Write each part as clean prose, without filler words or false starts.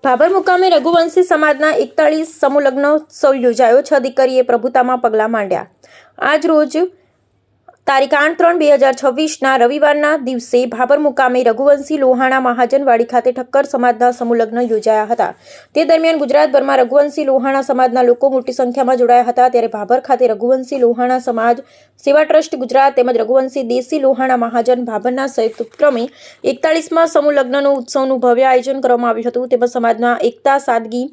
ભાભર મુકામે રઘુવંશી સમાજના 41 સમૂહ લગ્નોત્સવ યોજાયો। 6 દીકરીએ પ્રભુતામાં પગલાં માંડ્યા। આજ રોજ તારીખ 8-3-2026ના રવિવારના દિવસે ભાભર મુકામે રઘુવંશી લોહાણા મહાજનવાડી ખાતે ઠક્કર સમાજના સમૂહ લગ્ન યોજાયા હતા। તે દરમિયાન ગુજરાતભરમાં રઘુવંશી લોહાણા સમાજના લોકો મોટી સંખ્યામાં જોડાયા હતા। ત્યારે ભાભર ખાતે રઘુવંશી લોહાણા સમાજ સેવા ટ્રસ્ટ ગુજરાત તેમજ રઘુવંશી દેશી લોહાણા મહાજન ભાભરના સંયુક્ત ઉપક્રમે 41મા સમૂહ લગ્નનું ઉત્સવનું ભવ્ય આયોજન કરવામાં આવ્યું હતું। તેમજ સમાજમાં એકતા, સાદગી,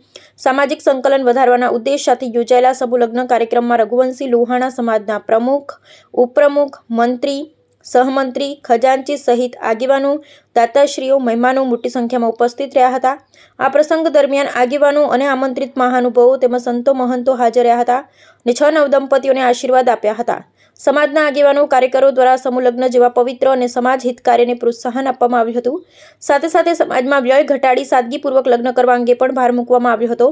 સામાજિક સંકલન વધારવાના ઉદ્દેશ સાથે યોજાયેલા સમૂહ લગ્ન કાર્યક્રમમાં રઘુવંશી લોહાણા સમાજના પ્રમુખ, ઉપપ્રમુખ, મંત્રી, સહમંત્રી, ખજાનચી સહિત આગેવાનો, દાતાશ્રીઓ, મહેમાનો મોટી સંખ્યામાં ઉપસ્થિત રહ્યા હતા। આ પ્રસંગ દરમિયાન આગેવાનો અને આમંત્રિત મહાનુભાવો તેમજ સંતો મહંતો હાજર રહ્યા હતા અને 6 નવદંપતીઓને આશીર્વાદ આપ્યા હતા। સમાજના આગેવાનો, કાર્યકરો દ્વારા સમૂહ લગ્ન જેવા પવિત્ર અને સમાજ હિત કાર્યને પ્રોત્સાહન આપવામાં આવ્યું હતું। સાથે સાથે સમાજમાં વ્યય ઘટાડી સાદગીપૂર્વક લગ્ન કરવા અંગે પણ ભાર મૂકવામાં આવ્યો હતો।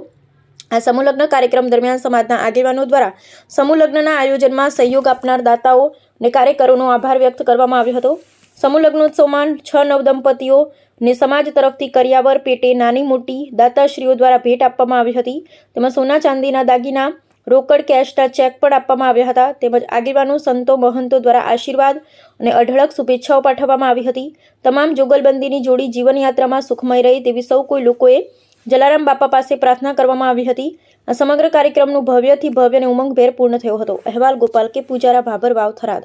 આ સમૂહ લગ્ન કાર્યક્રમ દરમિયાન સમાજના આગેવાનો દ્વારા સમૂહ લગ્નના આયોજનમાં સહયોગ આપનાર દાતાઓ અને કાર્યકરોનો આભાર વ્યક્ત કરવામાં આવ્યો હતો। સમૂહ લગ્નોત્સવમાં 6 નવદંપતીઓને સમાજ તરફથી કરિયાવર પેટે નાની મોટી દાતાશ્રીઓ દ્વારા ભેટ આપવામાં આવી હતી। તેમજ સોના ચાંદીના દાગીના, રોકડ કેશના ચેક પણ આપવામાં આવ્યા હતા। તેમજ આગેવાનો, સંતો મહંતો દ્વારા આશીર્વાદ અને અઢળક શુભેચ્છાઓ પાઠવવામાં આવી હતી। તમામ જોગલબંધીની જોડી જીવનયાત્રામાં સુખમય રહે તેવી સૌ કોઈ લોકોએ જલારામ બાપા પાસે પ્રાર્થના કરવામાં આવી હતી। આ સમગ્ર કાર્યક્રમનું ભવ્યથી ભવ્ય અને ઉમંગભેર પૂર્ણ થયો હતો। અહેવાલ ગોપાલ કે પૂજારા, ભાભર વાવ, થરાદ।